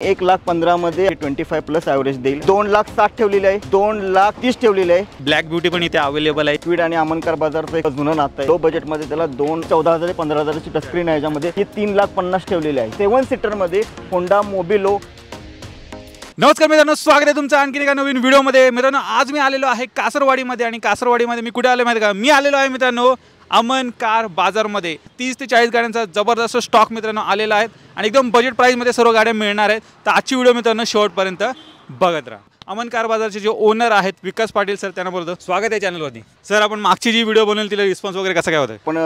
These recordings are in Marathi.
1,15,000 मध्ये 25 प्लस ॲव्हरेज देईल. 2,60,000 ठेवलेली आहे, 2,30,000 ठेवलेली आहे. ब्लॅक ब्युटी पण इथे अवेलेबल आहे. स्पीड आणि अमनकार बाजारचं एक जुनं नातं आहे. लो बजेटमध्ये त्याला 14,000 ते 15,000 ची टचस्क्रीन आहे. याच्यामध्ये ही 3,50,000 ठेवलेली आहे. 7 सीटरमध्ये होंडा मोबिलो. नमस्कार मित्रांनो, स्वागत आहे तुमचं आणखी एका नवीन व्हिडिओमध्ये. मित्रांनो, आज मी आलेलो आहे कासरवाडीमध्ये आणि कासरवाडीमध्ये मी कुठे आलो माहिती का? मी आलेलो आहे मित्रांनो अमन कार बाजारमध्ये. 30 ते 40 गाड्यांचा जबरदस्त स्टॉक मित्रांनो आलेला आहे आणि एकदम बजेट प्राईसमध्ये सर्व गाड्या मिळणार आहेत. तर आजची व्हिडिओ मित्रांनो शेवटपर्यंत बघत राहा. अमन कार बाजारचे जे ओनर आहेत विकास पाटील सर, त्यांना बोलतो स्वागत आहे चॅनलवरती. सर, आपण मागची जी व्हिडिओ बनवली तिला रिस्पॉन्स वगैरे कसा काय होता? पण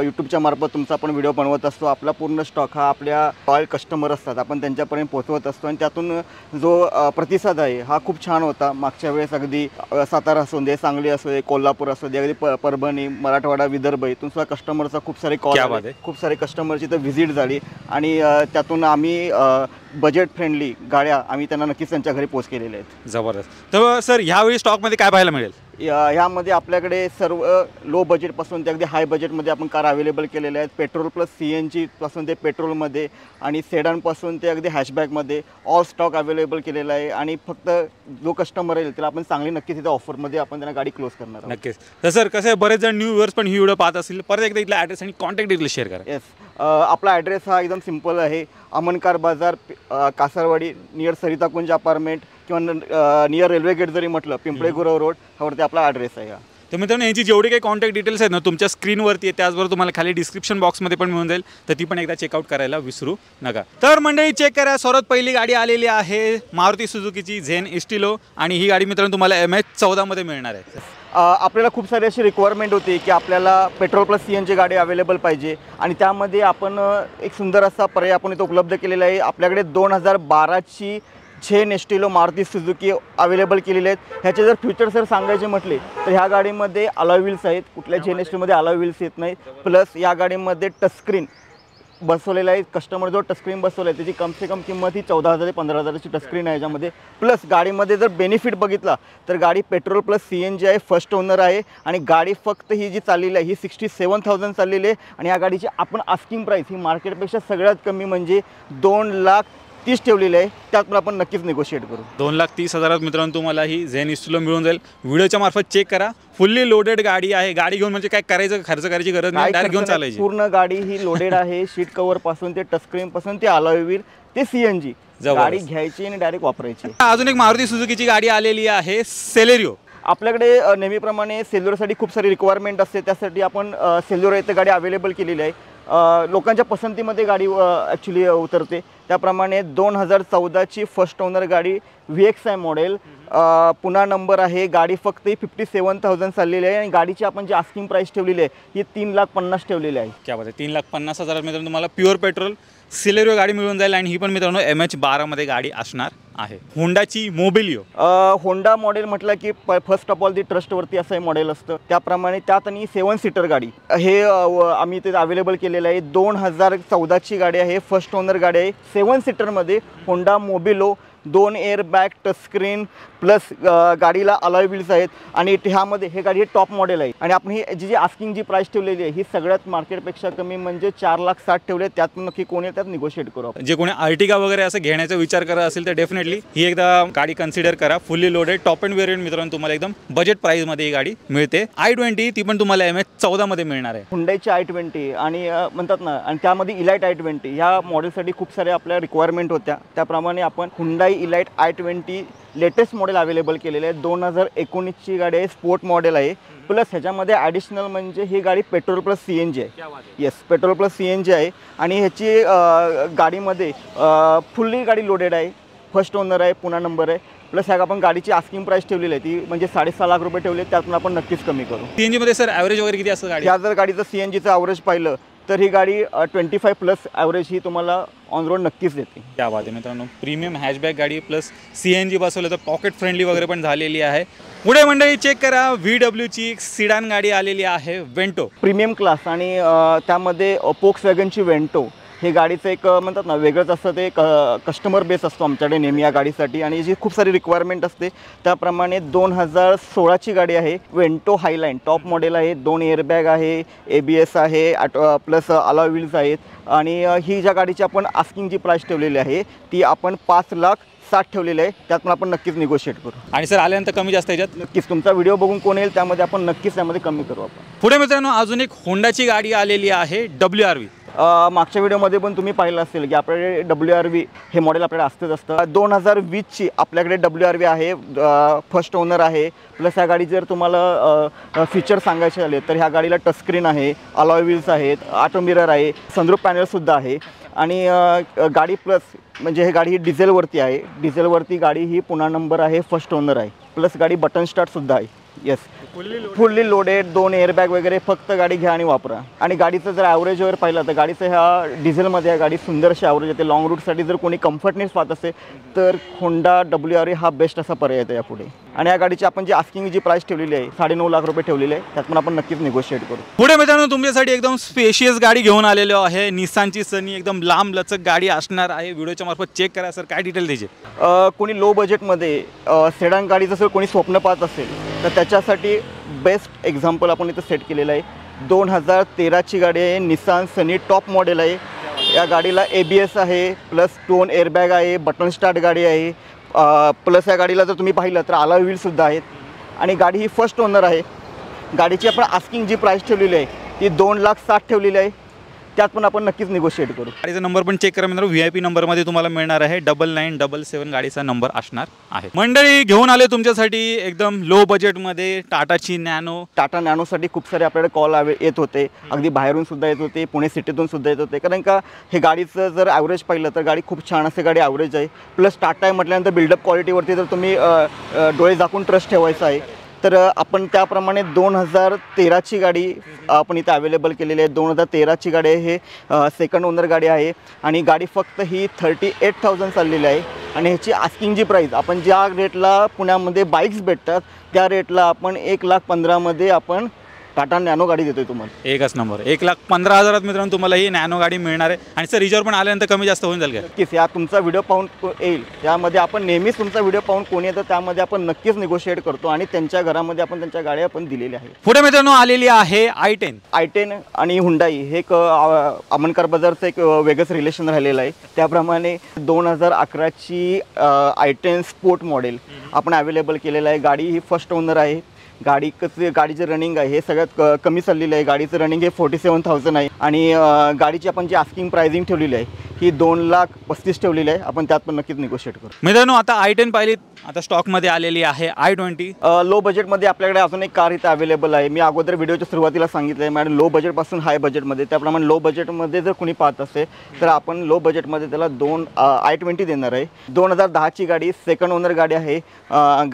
यूट्यूबच्या मार्फत तुमचा आपण व्हिडिओ बनवत असतो. आपला पूर्ण स्टॉक हा आपल्या लॉयल कस्टमर असतात, आपण त्यांच्यापर्यंत पोहोचवत असतो आणि त्यातून जो प्रतिसाद आहे हा खूप छान होता. मागच्या वेळेस अगदी सातारा असू दे, सांगली असू दे, कोल्हापूर असू दे, अगदी परभणी, मराठवाडा, विदर्भ इथून सुद्धा कस्टमरचा खूप सारे कॉल आले, खूप सारे कस्टमरची तर व्हिजिट झाली आणि त्यातून आम्ही बजेट फ्रेंडली गाड्या आम्ही त्यांना नक्कीच त्यांच्या घरी पोच केलेल्या आहेत. जबरदस्त. तर सर, ह्यावेळी स्टॉकमध्ये काय पाहायला मिळेल? ह्यामध्ये आपल्याकडे सर्व लो बजेटपासून ते अगदी हाय बजेटमध्ये आपण कार अवेलेबल केलेल्या आहेत. पेट्रोल प्लस CNG पासून ते पेट्रोलमध्ये आणि सेडानपासून ते अगदी हॅशबॅकमध्ये ऑल स्टॉक अवेलेबल केलेला आहे. आणि फक्त जो कस्टमर येईल त्याला आपण चांगली नक्कीच इथे ऑफरमध्ये आपण त्यांना गाडी क्लोज करणार आहोत. नक्कीच. तर सर, कसं आहे, बरेच जण न्यू व्ह्यूअर्स पण ही व्हिडिओ पाहत असतील. परत एकदा इथला ॲड्रेस आणि कॉन्टॅक्ट डिटेल शेअर करा. येस, आपला ॲड्रेस हा एकदम सिम्पल आहे. अमन कार बाजार, कासरवाडी, नियर सरिता कुंज अपार्टमेंट किंवा नियर रेल्वे गेट जरी म्हटलं, पिंपळे गुरव रोड, ह्यावरती आपला ॲड्रेस आहे. तर मित्रांनो, यांची जेवढी काही कॉन्टॅक्ट डिटेल्स आहेत ना तुमच्या स्क्रीनवरती आहे, त्याचबरोबर तुम्हाला खाली डिस्क्रिप्शन बॉक्समध्ये पण मिळून जाईल. तर ती पण एकदा चेकआउट करायला विसरू नका. तर मंडळी, चेक करा, सर्वात पहिली गाडी आलेली आहे मारुती सुझुकीची झेन इस्टिलो आणि ही गाडी मित्रांनो तुम्हाला MH14 मध्ये मिळणार आहे. आपल्याला खूखूप सारी अशी रिक्वायरमेंट होती की आपल्याला पेट्रोल प्लस CNG गाडी अवेलेबल पाहिजे आणि त्यामध्ये आपण एक सुंदर असा पर्याय आपण इथं उपलब्ध केलेला आहे. आपल्याकडे 2012ची Zen Estilo Maruti Suzuki available केलेले आहेत. ह्याचे जर फीचर्स जर सांगायचे म्हटले तर ह्या गाडीमध्ये अलॉय व्हील्स आहेत. कुठल्या झेन इस्टिलोमध्ये अलॉय व्हील्स येत नाहीत. प्लस या गाडीमध्ये टचस्क्रीन बसवलेला आहे. कस्टमर जो टचस्क्रीन बसवला आहे त्याची कम से कम किंमत ही 14,000 ते 15,000 ची टचस्क्रीन आहे याच्यामध्ये. प्लस गाडीमध्ये जर बेनिफिट बघितला तर गाडी पेट्रोल प्लस CNG आहे, फर्स्ट ओनर आहे आणि गाडी फक्त ही जी चाललेली आहे ही 67,000 चाललेली आहे. आणि या गाडीची आपण आस्किंग प्राईस ही मार्केटपेक्षा सगळ्यात कमी म्हणजे 2,30,000 ठेवलेली आहे. त्यात पण आपण नक्कीच निगोशिएट करू. 2,30,000 मित्रांनो तुम्हाला ही झेन इस्टिलो मिळून जाईल. व्हिडिओच्या मार्फत चेक करा. फुल्ली लोडेड गाडी आहे. गाडी घेऊन म्हणजे काय करायचं, खर्च करायची गरज नाही, डायरेक्ट घेऊन चालायची. पूर्ण गाडी ही लोडेड आहे. सीट कव्हर पासून ते टचस्क्रीन पासून ते अलॉय व्हील ते CNG गाडी घ्यायची आणि डायरेक्ट वापरायची. अजून एक मारुती सुझुकीची गाडी आलेली आहे सेलेरिओ. आपल्याकडे नेहमीप्रमाणे सेल्युअरसाठी खूप सारी रिक्वायरमेंट असते, त्यासाठी आपण सेल्युअर इथे गाडी अवेलेबल केलेली आहे. लोकांच्या पसंतीमध्ये गाडी ॲक्च्युली उतरते. त्याप्रमाणे 2014ची फर्स्ट ओनर गाडी VXI मॉडेल, पुन्हा नंबर आहे. गाडी फक्त 57,000 चाललेली आहे आणि गाडीची आपण जी आस्किंग प्राईस ठेवलेली आहे ही 3,50,000 ठेवलेली आहे. क्या बात आहे. 3,50,000 मित्रांनो तुम्हाला प्युअर पेट्रोल सेलेरिओ गाडी मिळून जाईल आणि ही पण मित्रांनो MH12 मध्ये गाडी असणार आहे. होंडाची मोबिलिओ. होंडा मॉडेल म्हटलं की फर्स्ट ऑफ ऑल ती ट्रस्टवरती असं हे मॉडेल असतं. त्याप्रमाणे त्यात आणि 7 सीटर गाडी हे आम्ही ते अवेलेबल केलेलं आहे. 2014ची गाडी आहे, फर्स्ट ओनर गाडी आहे. 7 सीटरमध्ये Honda Mobilio, 2 air bag, touchscreen plus गाडीला अलॉय व्हील्स आहेत आणि ह्यामध्ये हे गाडी टॉप मॉडेल आहे. आणि आपण ही जी आस्किंग जी प्राईस ठेवलेली आहे ही सगळ्यात मार्केटपेक्षा कमी म्हणजे 4,60,000 ठेवले. त्यात नक्की कोणी त्यात निगोशिएट करू. जे कोणी अर्टिगा वगैरे असं घेण्याचा विचार करत असेल तर डेफिनेटली ही एकदा गाडी कन्सिडर करा. Fully loaded top and variant मित्रांनो तुम्हाला एकदम बजेट प्राईसमध्ये ही गाडी मिळते. i20 ती पण तुम्हाला MH14 मध्ये मिळणार आहे. हुंडाईची i20 आणि म्हणतात ना, आणि त्यामध्ये इलाइट i20 ह्या मॉडेलसाठी खूप सारे आपल्या रिक्वायरमेंट होत्या. त्याप्रमाणे आपण Hyundai elite i20 latest model available केलेले आहे. 2019ची गाडी आहे, स्पोर्ट मॉडेल आहे. प्लस ह्याच्यामध्ये ॲडिशनल म्हणजे ही गाडी पेट्रोल प्लस CNG आहे. येस, पेट्रोल प्लस CNG आहे आणि ह्याची गाडीमध्ये फुल्ली गाडी लोडेड आहे, फर्स्ट ओनर आहे, पुन्हा नंबर आहे. प्लस ह्या आपण गाडीची आस्किंग प्राईस ठेवलेली आहे ती म्हणजे 6.5 लाख रुपये ठेवले. त्यातून आपण नक्कीच कमी करू. CNG मध्ये सर ॲव्हरेज वगैरे किती असतं गाडी? ह्या जर गाडीचं CNGचं ॲव्हरेज पाहिलं तर ही गाडी 25 प्लस ॲव्हरेज ही तुम्हाला ऑन रोड नक्कीच देते. त्या बात आहे मित्रांनो, प्रीमियम हॅशबॅक गाडी प्लस CNG बसवलं तर पॉकेट फ्रेंडली वगैरे पण झालेली आहे. पुढे मंडळी चेक करा, VWची एक सिडान गाडी आलेली आहे, वेंटो प्रीमियम क्लास आणि त्यामध्ये फोक्सवॅगनची वेंटो हे गाडीचं एक म्हणतात ना वेगळंच असतं ते कस्टमर बेस असतो आमच्याकडे नेहमी या गाडीसाठी आणि जी खूप सारी रिक्वायरमेंट असते त्याप्रमाणे 2016ची गाडी आहे. वेंटो हायलाईन टॉप मॉडेल आहे. 2 एअरबॅग आहे, ABS आहे, प्लस अलॉय व्हील्स आहेत आणि ही ज्या गाडीची आपण आस्किंग जी प्राईस ठेवलेली आहे ती आपण 5,60,000 ठेवलेली आहे. त्यात पण आपण नक्कीच निगोशिएट करू आणि सर आल्यानंतर कमी जास्त याच्यात नक्कीच. तुमचा व्हिडिओ बघून कोण येईल त्यामध्ये आपण नक्कीच त्यामध्ये कमी करू आपण. पुढे मित्रांनो अजून एक होंडाची गाडी आलेली आहे WRV. मागच्या व्हिडिओमध्ये पण तुम्ही पाहिलं असेल की आपल्याकडे WRV हे मॉडेल आपल्याकडे असतंच असतं. 2020ची आपल्याकडे WRV आहे. फर्स्ट ओनर आहे. प्लस ह्या गाडी जर तुम्हाला फीचर सांगायचे झाले तर ह्या गाडीला टचस्क्रीन आहे, अलॉय व्हील्स आहेत, ऑटो मिरर आहे, सनरूफ पॅनलसुद्धा आहे आणि गाडी प्लस म्हणजे ही गाडी ही डिझेलवरती आहे. डिझेलवरती गाडी ही पुन्हा नंबर आहे, फर्स्ट ओनर आहे. प्लस गाडी बटन स्टार्टसुद्धा आहे. येस, फुल्ली लोडेड, 2 एअरबॅग वगैरे. फक्त गाडी घ्या आणि वापरा. आणि गाडीचं जर ॲव्हरेज वगैरे पाहिलं तर गाडीचं ह्या डिझेलमध्ये गाडी सुंदर अशी ॲव्हरेज येते. लॉंग रूटसाठी जर कोणी कम्फर्टनेस पाहत असेल तर होंडा WRV हा बेस्ट असा पर्याय येतो यापुढे. आणि या गाडीची आपण जी आस्किंग जी प्राईस ठेवलेली आहे 9.5 लाख रुपये ठेवलेली आहे. त्यात पण आपण नक्कीच निगोशिएट करू. पुढे मित्रांनो तुमच्यासाठी एकदम स्पेशियस गाडी घेऊन आलेलो आहे. निसानची सनी एकदम लांब लचक गाडी असणार आहे. व्हिडिओच्या मार्फत चेक करा सर, काय डिटेल द्यायचे. कोणी लो बजेटमध्ये सेडान गाडीचं जर कोणी स्वप्न पाहत असेल तर त्याच्यासाठी बेस्ट एक्झाम्पल आपण इथं सेट केलेलं आहे. 2013ची गाडी आहे, निसान सनी टॉप मॉडेल आहे. या गाडीला ABS आहे, प्लस 2 एअरबॅग आहे, बटन स्टार्ट गाडी आहे. प्लस या गाडीला जर तुम्ही पाहिलं तर अलॉय व्हील्ससुद्धा आहेत आणि गाडी ही फर्स्ट ओनर आहे. गाडीची आपण आस्किंग जी प्राईस ठेवलेली आहे ती 2,60,000 ठेवलेली आहे. त्यात पण आपण नक्कीच निगोशिएट करू. गाडीचा नंबर पण चेक करा मित्रांनो. VIP नंबरमध्ये तुम्हाला मिळणार आहे. 9977 गाडीचा नंबर असणार आहे. मंडळी घेऊन आले तुमच्यासाठी एकदम लो बजेटमध्ये टाटाची नॅनो. टाटा नॅनोसाठी खूप सारे आपल्याकडे कॉल येत होते. अगदी बाहेरून सुद्धा येत होते, पुणे सिटीतून सुद्धा येत होते. कारण का हे गाडीचं जर ॲव्हरेज पाहिलं तर गाडी खूप छान असे गाडी ॲव्हरेज आहे. प्लस टाटा आहे म्हटल्यानंतर बिल्डअप क्वालिटीवरती जर तुम्ही डोळे झाकून ट्रस्ट ठेवायचा आहे तर आपण त्याप्रमाणे 2013ची गाडी आपण इथे अवेलेबल केलेली आहे. 2013ची गाडी आहे. हे सेकंड ओनर गाडी आहे आणि गाडी फक्त ही 38,000 चाललेली आहे. आणि ह्याची आस्किंग जी प्राईस आपण ज्या रेटला पुण्यामध्ये बाईक्स भेटतात त्या रेटला आपण 1,15,000मध्ये आपण टाटा नॅनो गाडी देतोय तुम्हाला. एकच नंबर 1,15,000 मित्रांनो तुम्हाला ही नॅनो गाडी मिळणार आहे. आणि सर रिजर्व पण आल्यानंतर कमी जास्त होऊन जाईल का? नक्कीच. या तुमचा व्हिडिओ पाहून येईल त्यामध्ये आपण नेहमीच तुमचा व्हिडिओ पाहून कोणी येतं त्यामध्ये आपण नक्कीच निगोशिएट करतो आणि त्यांच्या घरामध्ये आपण त्यांच्या गाड्या पण दिलेल्या आहेत. पुढे मित्रांनो आलेली आहे i10 आणि हुंडाई. हे एक अमनकार बाजारचं एक वेगळंच रिलेशन राहिलेलं आहे. त्याप्रमाणे 2011ची i10 स्पोर्ट मॉडेल आपण अवेलेबल केलेलं आहे. गाडी ही फर्स्ट ओनर आहे. गाडीचं रनिंग आहे हे सगळ्यात कमी चाललेलं आहे. गाडीचं रनिंग हे 47,000 आहे आणि गाडीची आपण जी आस्किंग प्राइसिंग ठेवलेली आहे ही 2,35,000 ठेवलेली आहे. आपण त्यात पण नक्कीच निगोशिएट करू. मित्रांनो आता i10 पाहिली, आता स्टॉकमध्ये आलेली आहे i20. लो बजेटमध्ये आपल्याकडे अजून एक कार इथं अवेलेबल आहे. मी अगोदर व्हिडिओच्या सुरुवातीला सांगितलं आहे मॅडम लो बजेटपासून हाय बजेटमध्ये. त्याप्रमाणे लो बजेटमध्ये जर कोणी पाहत असेल तर आपण लो बजेटमध्ये त्याला i20 देणार आहे. 2010ची गाडी, सेकंड ओनर गाडी आहे.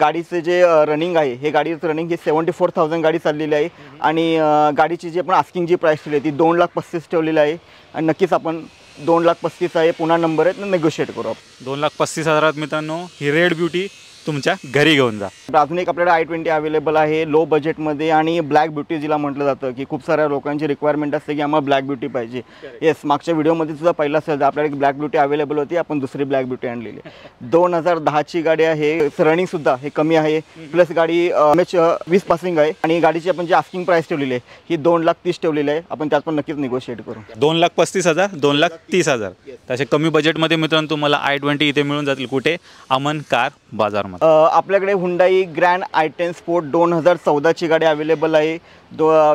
गाडीचं जे रनिंग आहे हे गाडीचं रनिंग 74,000 गाडी चाललेली आहे आणि गाडीची जी आपण आस्किंग जी प्राईस ठेवली आहे ती 2,35,000 ठेवलेली आहे. आणि नक्कीच आपण 2,35,000 आहे, पुन्हा नंबर आहे, तर नेगोशिएट करू आपण. 2,35,000 मित्रांनो ही रेड ब्युटी तुमच्या घरी घेऊन जा. अजून एक आपल्याला i20 अवेलेबल आहे लो बजेटमध्ये आणि ब्लॅक ब्युटी जिला म्हटलं जातं की खूप साऱ्या लोकांची रिक्वायरमेंट असते की आम्हाला ब्लॅक ब्युटी पाहिजे. येस, मागच्या व्हिडिओमध्ये सुद्धा पहिला असेल आपल्याकडे ब्लॅक ब्युटी अवेलेबल होती. आपण दुसरी ब्लॅक ब्युटी आणलेली आहे. 2010ची गाडी आहे. रनिंगसुद्धा हे कमी आहे. प्लस गाडी MH20 पासिंग आहे आणि गाडीची आपण जी आस्किंग प्राईस ठेवलेली आहे ही 2,30,000 ठेवलेली आहे. आपण त्यात पण नक्कीच निगोशिएट करू. 2,35,000 2,30,000 तसे कमी बजेटमध्ये मित्रांनो तुम्हाला i20 इथे मिळून जातील. कुठे? अमन कार बाजारमध्ये. आपल्याकडे हुंडाई ग्रँड i10 स्पोर्ट 2014ची गाडी अवेलेबल आहे.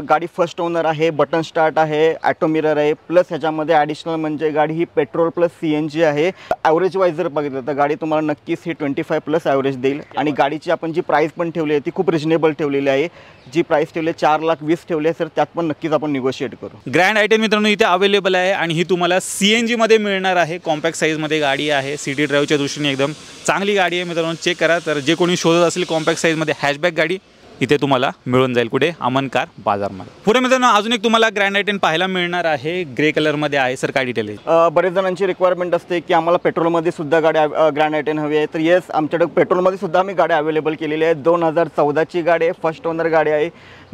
गाडी फर्स्ट ओनर आहे. बटन स्टार्ट आहे, ऑटो मिरर आहे. प्लस ह्याच्यामध्ये ॲडिशनल म्हणजे गाडी ही पेट्रोल प्लस CNG आहे. ॲव्हरेज वाईज जर बघितलं तर गाडी तुम्हाला नक्कीच ही 25+ ॲव्हरेज देईल. आणि गाडीची आपण जी प्राईस पण ठेवली आहे ती खूप रिजनेबल ठेवलेली आहे. जी प्राईस ठेवली आहे 4,20,000 ठेवली आहे सर. त्यात पण नक्कीच आपण निगोशिएट करू. ग्रँड i10 मित्रांनो इथे अवेलेबल आहे आणि ही तुम्हाला CNG मध्ये मिळणार आहे. कॉम्पॅक्ट साईजमध्ये गाडी आहे. सिटी ड्राईव्हच्या दृष्टीने एकदम चांगली गाडी आहे मित्रांनो. चेक करा. तर जे कोणी शोधत असेल कॉम्पॅक्ट साईजमध्ये हॅशबॅक गाडी इथे तुम्हाला मिळून जाईल. कुठे? अमन कार बाजारमध्ये. पुढे मित्रांनो अजून एक तुम्हाला ग्रँड i10 पाहायला मिळणार आहे. ग्रे कलरमध्ये आहे. सर काय डिटेल आहे? बरेच जणांची रिक्वायरमेंट असते की आम्हाला पेट्रोलमध्ये सुद्धा गाडी ग्रँड i10 हवी आहे. तर येस, आमच्याकडे पेट्रोलमध्ये सुद्धा आम्ही गाडी अवेलेबल केलेली आहे. 2014ची गाडी आहे. फर्स्ट ओनर गाडी आहे.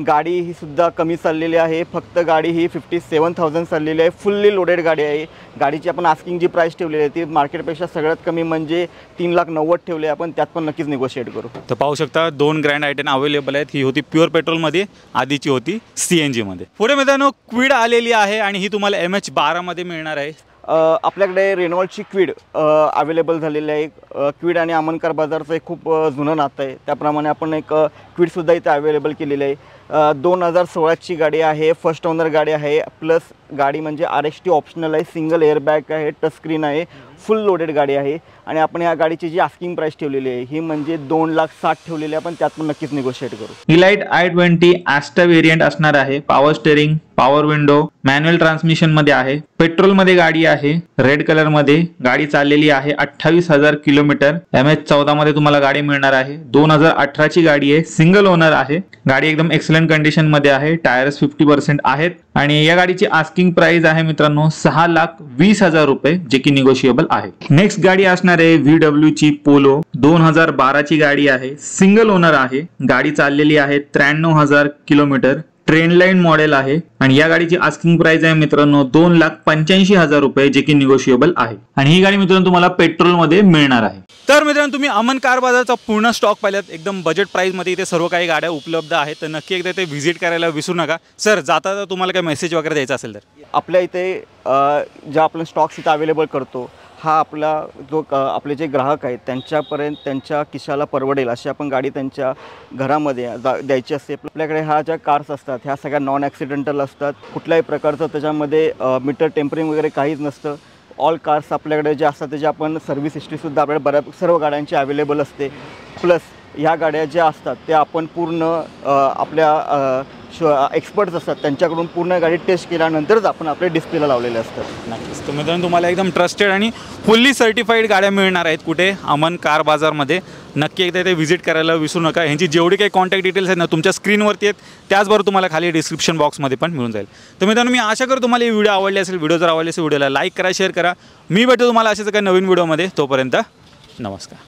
गाडी ही सुद्धा कमी चाललेली आहे. फक्त गाडी ही 57,000 चाललेली आहे. फुल्ली लोडेड गाडी आहे. गाडीची आपण आस्किंग जी प्राईस ठेवलेली आहे ती मार्केटपेक्षा सगळ्यात कमी म्हणजे 3,90,000 ठेवले आपण. त्यात पण नक्कीच निगोशिएट करू. तर पाहू शकता 2 ग्रँड आयटेन अवेलेबल आहेत. ही होती प्युअर पेट्रोलमध्ये, आधीची होती CNG मध्ये. पुढे मित्रांनो क्विड आलेली आहे आणि ही तुम्हाला MH12 मध्ये मिळणार आहे. आपल्याकडे रेनॉल्टची क्विड अवेलेबल झालेली आहे. क्विड आणि अमन कार बाजारचं एक खूप जुनं नातं आहे. त्याप्रमाणे आपण एक क्विडसुद्धा इथे अवेलेबल केलेली आहे. 2016ची गाडी आहे. फर्स्ट ओनर गाडी आहे. प्लस गाडी म्हणजे RXT ऑप्शनल आहे. सिंगल एअरबॅग आहे. टच स्क्रीन आहे. फुल लोडेड गाडी आहे. आणि आपण या गाडीची जी आस्किंग प्राईस ठेवलेली आहे ही म्हणजे 2,60,000 ठेवलेली आहे. आपण त्यात पण नक्कीच निगोशिएट करू. इलाइट i20 ॲस्टा व्हेरियंट असणार आहे. Power steering, power window, manual transmission मध्ये आहे. पेट्रोल मध्ये गाडी आहे. रेड कलर मध्ये गाडी चाललेली आहे 28,000 किलोमीटर. MH14 मध्ये तुम्हाला गाडी मिळणार आहे. 2018ची गाडी आहे. सिंगल ओनर आहे. गाडी एकदम एक्सलंट कंडिशन मध्ये आहे. टायर्स 50% आहेत आणि या गाडीची आस्किंग प्राइस आहे मित्रांनो 6,20,000 रुपये, जे की निगोशिएबल आहे. नेक्स्ट गाडी असणार आहे VW ची पोलो. 2012ची गाडी आहे. सिंगल ओनर आहे. गाडी चाललेली आहे 93,000 किलोमीटर. ट्रेन लाईन मॉडेल आहे आणि या गाडीची आस्किंग प्राइस आहे मित्रांनो 2,85,000 रुपये, जे की निगोशिएबल आहे. आणि ही गाडी मित्रांनो तुम्हाला पेट्रोल मध्ये मिळणार आहे. तर मित्रांनो तुम्ही अमन कार बाजारचा पूर्ण स्टॉक पाहिलात. एकदम बजेट प्राईसमध्ये इथे सर्व काही गाड्या उपलब्ध आहेत. तर नक्की एकदा ते व्हिजिट करायला विसरू नका. सर जाता तुम्हाला काही मेसेज वगैरे द्यायचा असेल तर? आपल्या इथे ज्या आपण स्टॉक्स इथं अवेलेबल करतो हा आपला जो आपले जे ग्राहक आहेत त्यांच्यापर्यंत त्यांच्या खिशाला परवडेल अशी आपण गाडी त्यांच्या घरामध्ये द्यायची असते. आपल्याकडे ह्या ज्या कार्स असतात ह्या सगळ्या नॉन ॲक्सिडेंटल असतात. कुठल्याही प्रकारचं त्याच्यामध्ये मीटर टेम्परिंग वगैरे काहीच नसतं. ऑल कार्स आपल्याकडे जे असतात त्याची आपण सर्व्हिस हिस्ट्रीसुद्धा आपल्याकडे सर्व गाड्यांची अवेलेबल असते. प्लस ह्या गाड्या ज्या असतात त्या आपण पूर्ण आपल्या एक्सपर्ट्स असतात त्यांच्याकडून पूर्ण गाडी टेस्ट केल्यानंतरच आपण आपल्या डिस्प्लेला लावलेले असतात. नक्कीच. तर मित्रांनो तुम्हाला एकदम ट्रस्टेड आणि फुल्ली सर्टिफाईड गाड्या मिळणार आहेत. कुठे? अमन कार बाजारमध्ये. नक्की एकदा ते व्हिजिट करायला विसरू नका. ह्यांची जेवढी काही कॉन्टॅक्ट डिटेल्स आहेत ना तुमच्या स्क्रीनवरती आहेत, त्याचबरोबर तुम्हाला खाली डिस्क्रिप्शन बॉक्समध्ये पण मिळून जाईल. तर मित्रांनो मी आशा करतो तुम्हाला ही व्हिडिओ आवडली असेल. व्हिडिओ जर आवडली असेल व्हिडिओला लाईक करा, शेअर करा. मी भेटतो तुम्हाला अशाच काही नवीन व्हिडिओमध्ये. तोपर्यंत नमस्कार.